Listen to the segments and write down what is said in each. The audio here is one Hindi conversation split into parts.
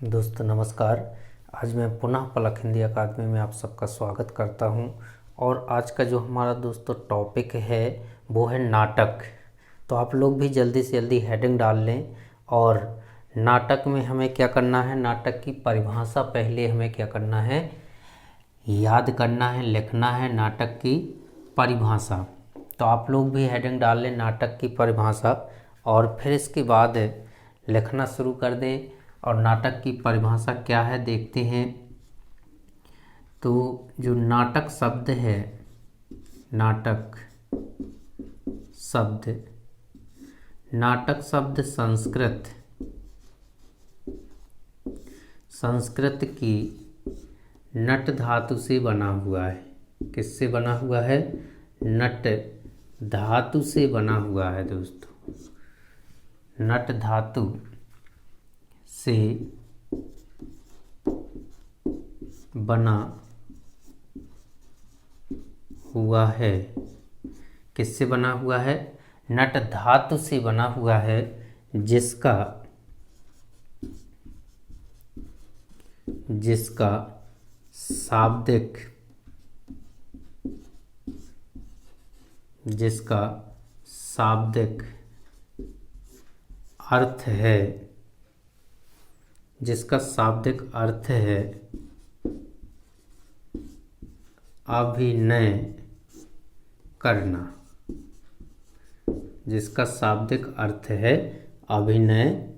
दोस्तों नमस्कार। आज मैं पुनः पलक हिंदी अकादमी में आप सबका स्वागत करता हूं और आज का जो हमारा दोस्तों टॉपिक है वो है नाटक। तो आप लोग भी जल्दी से जल्दी हेडिंग डाल लें। और नाटक में हमें क्या करना है, नाटक की परिभाषा पहले हमें क्या करना है, याद करना है, लिखना है नाटक की परिभाषा। तो आप लोग भी हेडिंग डाल लें नाटक की परिभाषा और फिर इसके बाद लिखना शुरू कर दें। और नाटक की परिभाषा क्या है देखते हैं। तो जो नाटक शब्द है, नाटक शब्द संस्कृत की नट धातु से बना हुआ है। किससे बना हुआ है? नट धातु से बना हुआ है दोस्तों। नट धातु से बना हुआ है। किससे बना हुआ है? नट धातु से बना हुआ है, जिसका शाब्दिक अर्थ है अभिनय करना। जिसका शाब्दिक अर्थ है अभिनय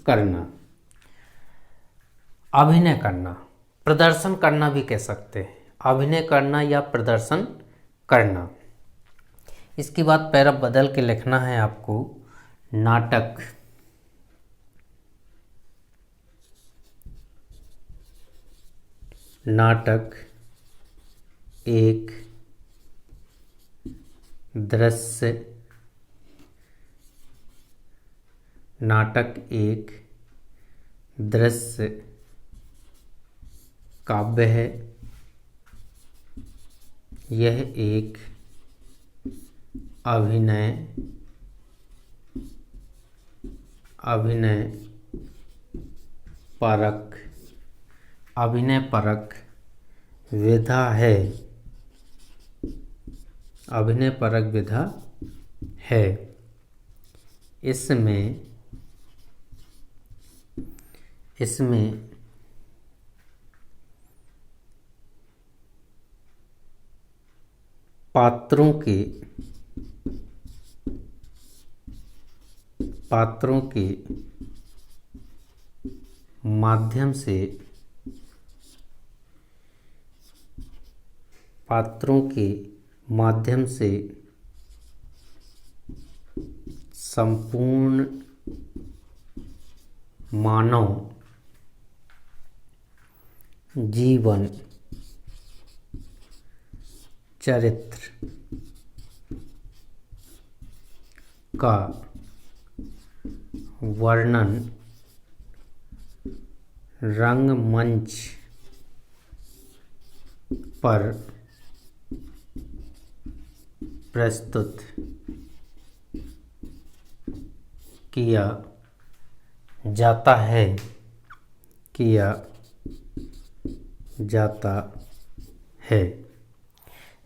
करना। अभिनय करना, प्रदर्शन करना भी कह सकते हैं। अभिनय करना या प्रदर्शन करना। इसके बाद पैरा बदल के लिखना है आपको। नाटक एक दृश्य काव्य है। यह एक अभिनय परक विधा है। अभिनय परक विधा है। इसमें पात्रों के माध्यम से संपूर्ण मानव जीवन चरित्र का वर्णन रंगमंच पर प्रस्तुत किया जाता है।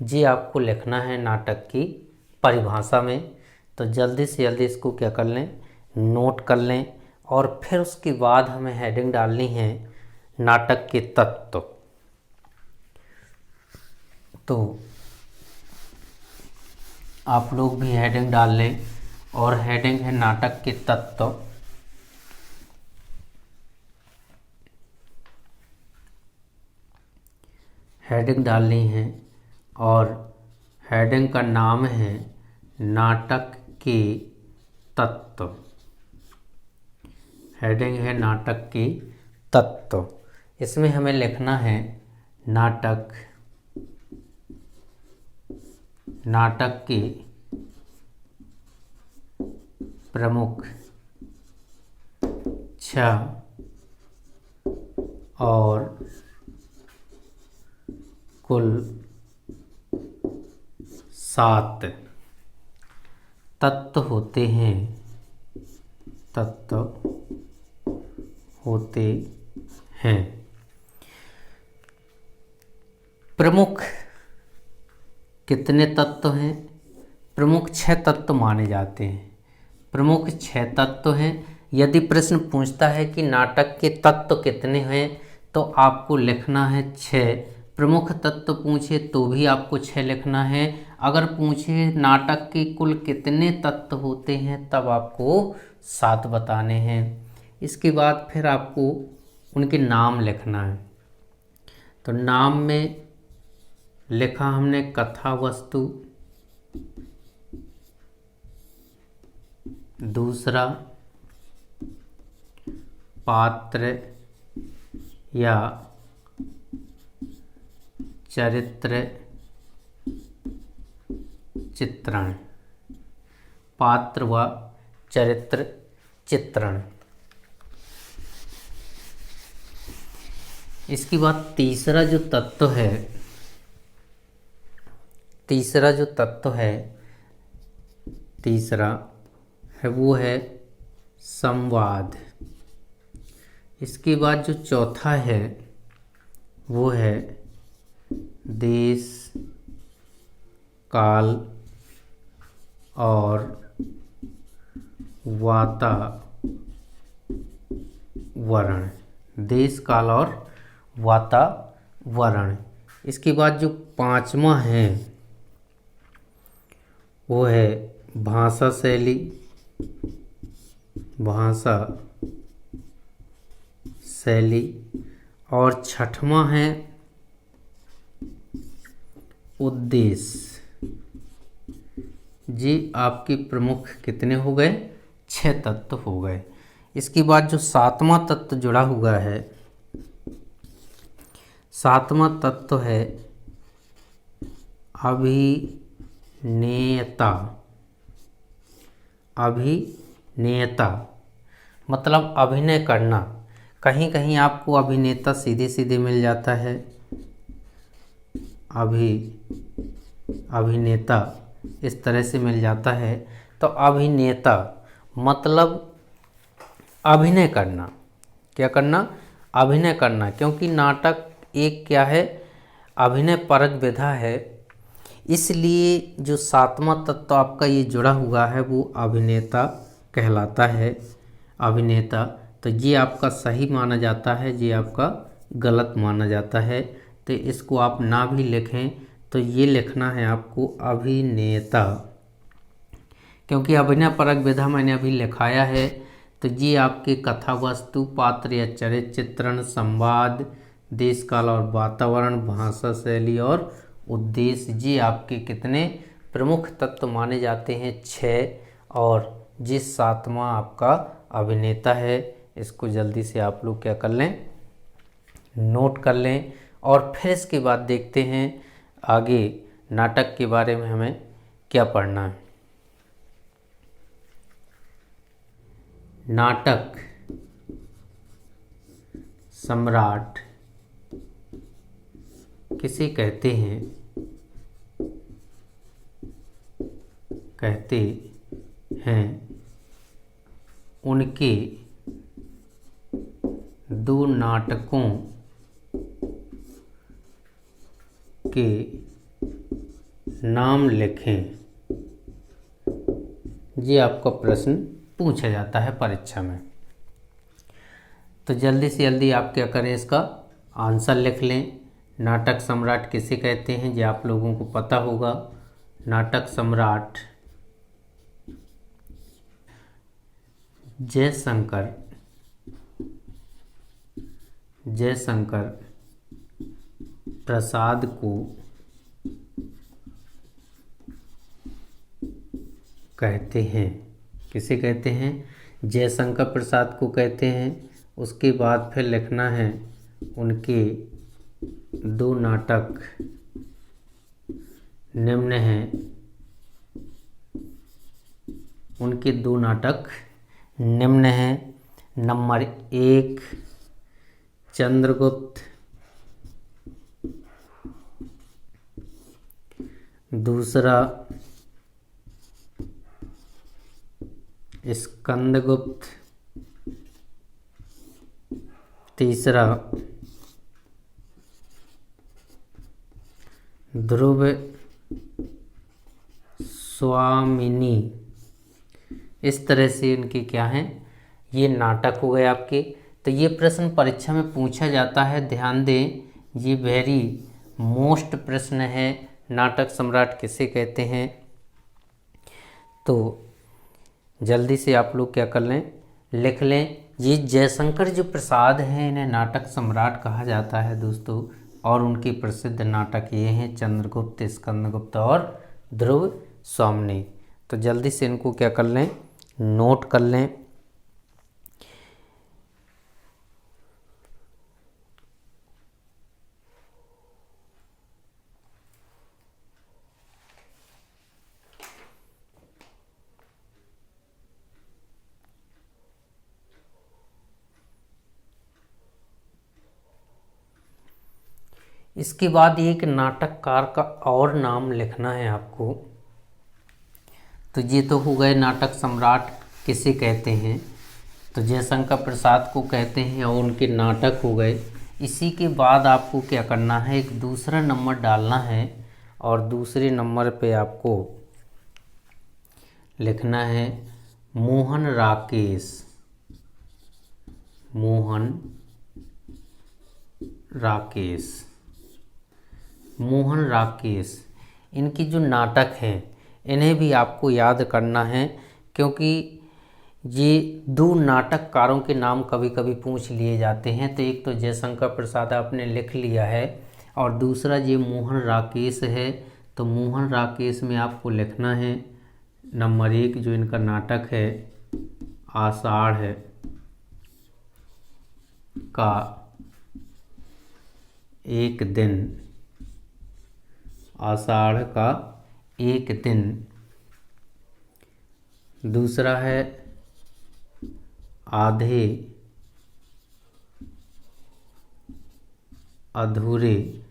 जी आपको लिखना है नाटक की परिभाषा में। तो जल्दी से जल्दी इसको क्या कर लें, नोट कर लें। और फिर उसके बाद हमें हेडिंग डालनी है नाटक के तत्व। तो आप लोग भी हेडिंग डाल लें। और हेडिंग है नाटक के तत्व। हेडिंग डालनी है और हेडिंग का नाम है नाटक के तत्व। हेडिंग है नाटक के तत्व। इसमें हमें लिखना है नाटक के प्रमुख छह और कुल 7 तत्व होते हैं। हैं। प्रमुख कितने तत्व हैं? प्रमुख 6 तत्व माने जाते हैं। प्रमुख 6 तत्व हैं। यदि प्रश्न पूछता है कि नाटक के तत्व कितने हैं तो आपको लिखना है 6। प्रमुख तत्व पूछे तो भी आपको 6 लिखना है। अगर पूछे नाटक के कुल कितने तत्व होते हैं तब आपको 7 बताने हैं। इसके बाद फिर आपको उनके नाम लिखना है। तो नाम में लिखा हमने कथा वस्तु, दूसरा पात्र या चरित्र चित्रण, पात्र व चरित्र चित्रण। इसके बाद तीसरा जो तत्व है तीसरा है वो है संवाद। इसके बाद जो चौथा है वो है देश काल और वातावरण। देश काल और वातावरण। इसके बाद जो 5वां है वो है भाषा शैली, और 6वां है उद्देश्य। जी आपके प्रमुख कितने हो गए? 6 तत्व हो गए। इसके बाद जो 7वां तत्व जुड़ा हुआ है, 7वां तत्व है अभिनेता मतलब अभिनय करना। कहीं कहीं आपको अभिनेता सीधे सीधे मिल जाता है। अभिनेता इस तरह से मिल जाता है। तो अभिनेता मतलब अभिनय करना। क्या करना? अभिनय करना। क्योंकि नाटक एक क्या है? अभिनय परक विधा है। इसलिए जो 7वां तत्व आपका ये जुड़ा हुआ है वो अभिनेता कहलाता है। अभिनेता। तो ये आपका सही माना जाता है, ये आपका गलत माना जाता है। तो इसको आप ना भी लिखें तो ये लिखना है आपको अभिनेता, क्योंकि अभिनय परक विधा मैंने अभी लिखाया है। तो ये आपके कथा वस्तु, पात्र या चरित्र चित्रण, संवाद, देश काल और वातावरण, भाषा शैली और उद्देश्य, ये आपके कितने प्रमुख तत्व माने जाते हैं? 6। और जिस 7वां आपका अभिनेता है, इसको जल्दी से आप लोग क्या कर लें? नोट कर लें। और फिर इसके बाद देखते हैं आगे नाटक के बारे में हमें क्या पढ़ना है। नाटक सम्राट किसे कहते हैं? उनके 2 नाटकों के नाम लिखें। ये आपका प्रश्न पूछा जाता है परीक्षा में। तो जल्दी से जल्दी आप क्या करें? इसका आंसर लिख लें। नाटक सम्राट किसे कहते हैं ये आप लोगों को पता होगा। नाटक सम्राट जयशंकर प्रसाद को कहते हैं। किसे कहते हैं? जयशंकर प्रसाद को कहते हैं। उसके बाद फिर लिखना है उनके 2 नाटक निम्न हैं। उनके 2 नाटक निम्न हैं। नंबर 1 चंद्रगुप्त, दूसरा स्कंदगुप्त तीसरा ध्रुव स्वामिनी। इस तरह से इनके क्या हैं, ये नाटक हो गए आपके। तो ये प्रश्न परीक्षा में पूछा जाता है, ध्यान दें, ये वेरी मोस्ट प्रश्न है। नाटक सम्राट किसे कहते हैं? तो जल्दी से आप लोग क्या कर लें, लिख लें। ये जयशंकर जो प्रसाद हैं, इन्हें नाटक सम्राट कहा जाता है दोस्तों। और उनके प्रसिद्ध नाटक ये हैं चंद्रगुप्त, स्कंदगुप्त और ध्रुव स्वामिनी। तो जल्दी से इनको क्या कर लें, नोट कर लें। इसके बाद एक नाटककार का और नाम लिखना है आपको। तो ये तो हो गए नाटक सम्राट किसे कहते हैं, तो जयशंकर प्रसाद को कहते हैं और उनके नाटक हो गए। इसी के बाद आपको क्या करना है, एक दूसरा नंबर डालना है और दूसरे नंबर पे आपको लिखना है मोहन राकेश। मोहन राकेश, मोहन राकेश। इनकी जो नाटक हैं इन्हें भी आपको याद करना है, क्योंकि ये दो नाटककारों के नाम कभी कभी पूछ लिए जाते हैं। तो एक तो जयशंकर प्रसाद आपने लिख लिया है और दूसरा ये मोहन राकेश है। तो मोहन राकेश में आपको लिखना है नंबर 1 जो इनका नाटक है आषाढ़ का एक दिन। आषाढ़ का एक दिन। दूसरा है आधे अधूरे।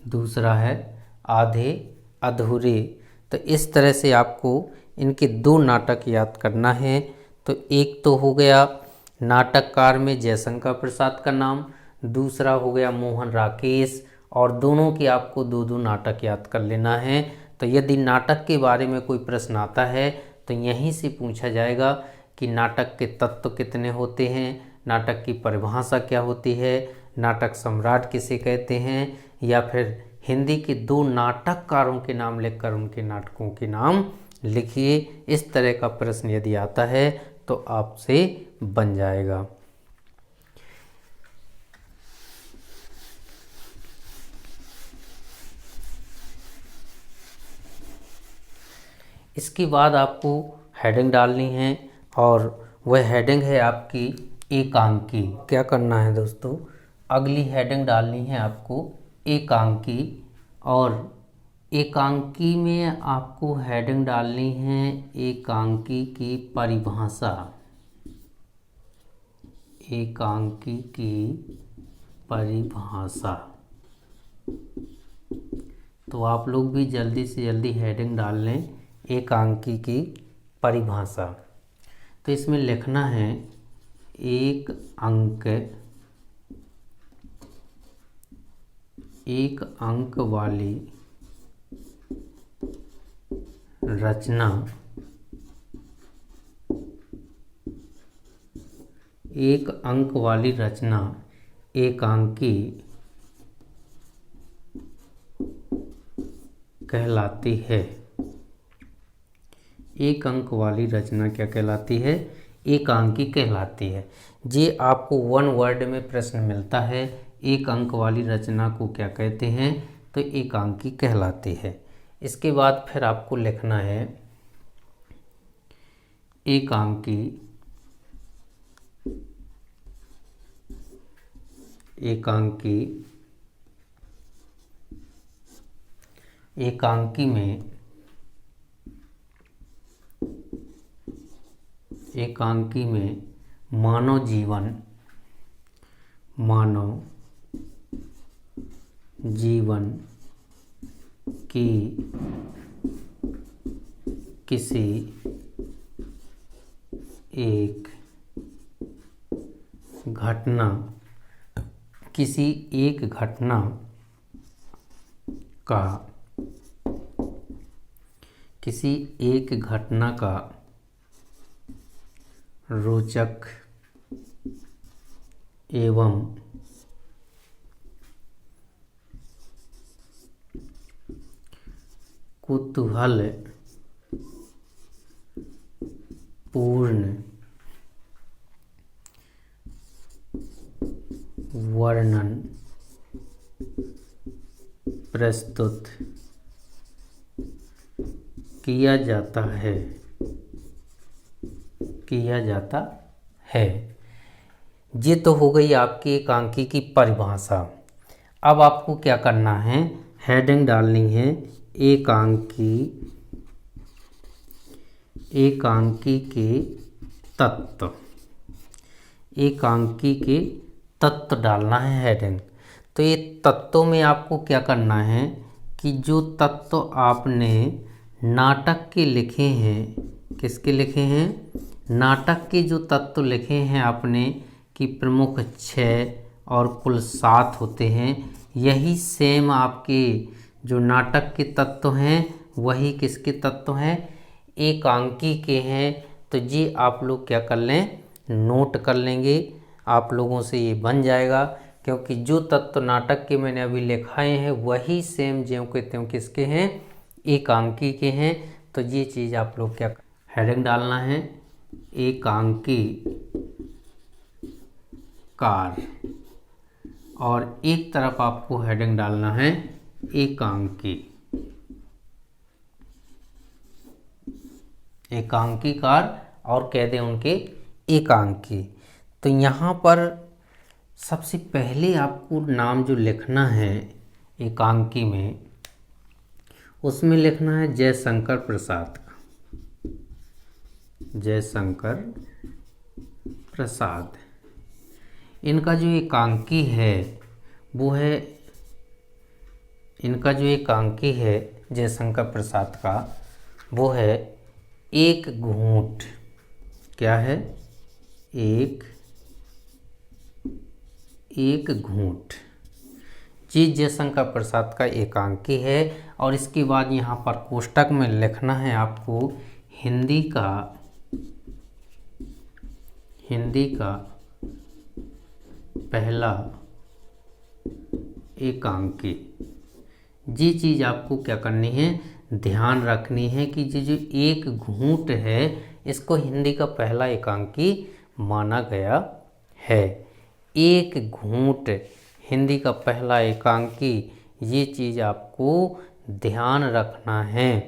दूसरा है आधे अधूरे। तो इस तरह से आपको इनके दो नाटक याद करना है। तो एक तो हो गया नाटककार में जयशंकर प्रसाद का नाम, दूसरा हो गया मोहन राकेश, और दोनों के आपको दो दो नाटक याद कर लेना है। तो यदि नाटक के बारे में कोई प्रश्न आता है तो यहीं से पूछा जाएगा कि नाटक के तत्व कितने होते हैं, नाटक की परिभाषा क्या होती है, नाटक सम्राट किसे कहते हैं, या फिर हिंदी के दो नाटककारों के नाम लिखकर उनके नाटकों के नाम लिखिए। इस तरह का प्रश्न यदि आता है तो आपसे बन जाएगा। इसके बाद आपको हेडिंग डालनी है और वह हेडिंग है आपकी एकांकी। क्या करना है दोस्तों, अगली हेडिंग डालनी है आपको एकांकी, और एकांकी में आपको हेडिंग डालनी है एकांकी की परिभाषा। एकांकी की परिभाषा। तो आप लोग भी जल्दी से जल्दी हेडिंग डाल लें एकांकी की परिभाषा। तो इसमें लिखना है एक अंक वाली रचना एक अंक वाली रचना एकांकी कहलाती है। एक अंक वाली रचना क्या कहलाती है, एकांकी कहलाती है। ये आपको वन वर्ड में प्रश्न मिलता है, एक अंक वाली रचना को क्या कहते हैं, तो एकांकी कहलाती है। इसके बाद फिर आपको लिखना है एकांकी एकांकी में मानव जीवन की किसी एक घटना, किसी एक घटना का, किसी एक घटना का रोचक एवं कुतूहल पूर्ण वर्णन प्रस्तुत किया जाता है, ये तो हो गई आपकी एकांकी की परिभाषा। अब आपको क्या करना है, हेडिंग डालनी है एकांकी के तत्व, एकांकी के तत्व डालना है हेडिंग। तो ये तत्वों में आपको क्या करना है कि जो तत्व आपने नाटक के लिखे हैं, किसके लिखे हैं, नाटक के जो तत्व लिखे हैं आपने कि प्रमुख 6 और कुल 7 होते हैं, यही सेम आपके जो नाटक के तत्व हैं वही किसके तत्व हैं, एकांकी के हैं। तो ये आप लोग क्या कर लें, नोट कर लेंगे, आप लोगों से ये बन जाएगा, क्योंकि जो तत्व नाटक के मैंने अभी लिखाए हैं वही सेम ज्यों के त्यों किसके हैं, एकांकी के हैं। तो ये चीज़ आप लोग क्या हेडिंग डालना है, एकांकी कार, और एक तरफ आपको हेडिंग डालना है एकांकी, एकांकी कार, और कह दें उनके एकांकी। तो यहाँ पर सबसे पहले आपको नाम जो लिखना है एकांकी में, उसमें लिखना है जयशंकर प्रसाद का, जयशंकर प्रसाद। इनका जो एकांकी है वो है, इनका जो एकांकी है जयशंकर प्रसाद का वो है एक घूंट। क्या है, एक घूंट। जी जयशंकर प्रसाद का एकांकी है। और इसके बाद यहाँ पर कोष्टक में लिखना है आपको हिंदी का पहला एकांकी। जी चीज़ आपको क्या करनी है, ध्यान रखनी है कि जो एक घूंट है इसको हिंदी का पहला एकांकी माना गया है। एक घूंट हिंदी का पहला एकांकी, ये चीज़ आपको ध्यान रखना है,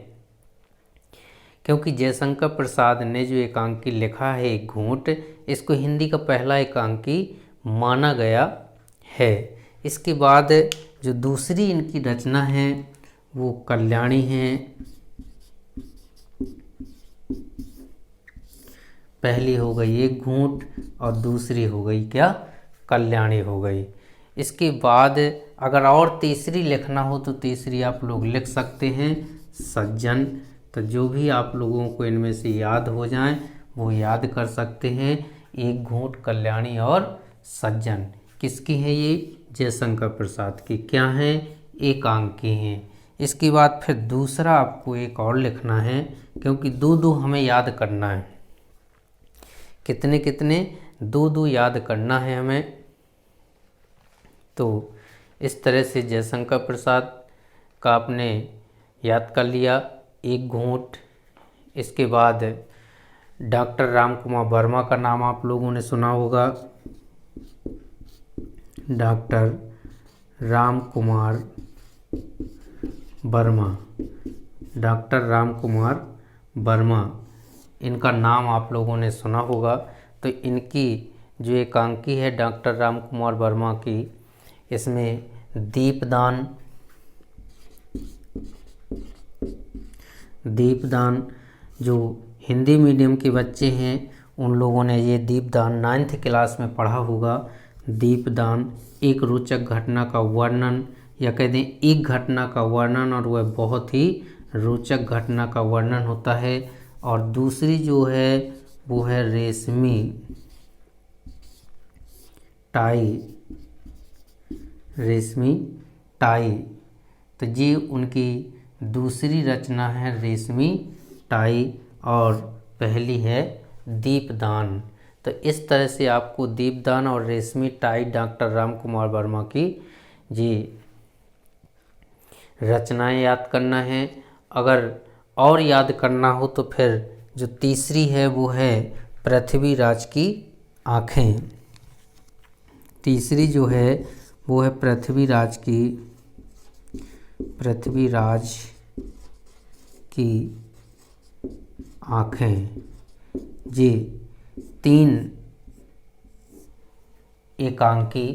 क्योंकि जयशंकर प्रसाद ने जो एकांकी लिखा है एक घूंट, इसको हिंदी का पहला एकांकी माना गया है। इसके बाद जो दूसरी इनकी रचना है वो कल्याणी है। पहली हो गई एक घूंट और दूसरी हो गई क्या, कल्याणी हो गई। इसके बाद अगर और तीसरी लिखना हो तो तीसरी आप लोग लिख सकते हैं सज्जन। तो जो भी आप लोगों को इनमें से याद हो जाए वो याद कर सकते हैं। एक घूंट, कल्याणी और सज्जन किसकी है, ये जयशंकर प्रसाद की क्या है, एकांकी हैं। इसके बाद फिर दूसरा आपको एक और लिखना है, क्योंकि दो दो हमें याद करना है। कितने कितने, दो दो याद करना है हमें। तो इस तरह से जयशंकर प्रसाद का आपने याद कर लिया, एक घूंट। इसके बाद डॉक्टर राम कुमार वर्मा का नाम आप लोगों ने सुना होगा। डॉक्टर राम कुमार वर्मा, डॉक्टर राम कुमार वर्मा, इनका नाम आप लोगों ने सुना होगा। तो इनकी जो एकांकी है डॉक्टर राम कुमार वर्मा की, इसमें दीपदान, दीपदान जो हिंदी मीडियम के बच्चे हैं उन लोगों ने ये दीपदान 9th क्लास में पढ़ा होगा। दीपदान एक रोचक घटना का वर्णन, या कह दें एक घटना का वर्णन, और वह बहुत ही रोचक घटना का वर्णन होता है। और दूसरी जो है वो है रेशमी, टाई, रेशमी टाई। तो ये उनकी दूसरी रचना है रेशमी टाई, और पहली है दीपदान। तो इस तरह से आपको दीपदान और रेशमी टाई डॉक्टर राम कुमार वर्मा की जी रचनाएं याद करना है। अगर और याद करना हो तो फिर जो तीसरी है वो है पृथ्वीराज की आँखें। तीसरी जो है वो है पृथ्वीराज की आँखें। जी 3 एकांकी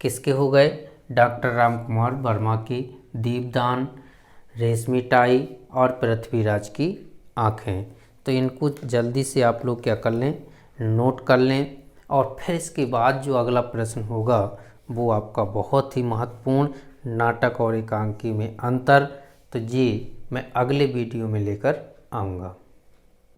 किसके हो गए? डॉक्टर राम कुमार वर्मा की दीपदान, रेशमी टाई और पृथ्वीराज की आँखें। तो इनको जल्दी से आप लोग क्या कर लें, नोट कर लें। और फिर इसके बाद जो अगला प्रश्न होगा वो आपका बहुत ही महत्वपूर्ण, नाटक और एकांकी में अंतर। तो जी मैं अगले वीडियो में लेकर आऊँगा।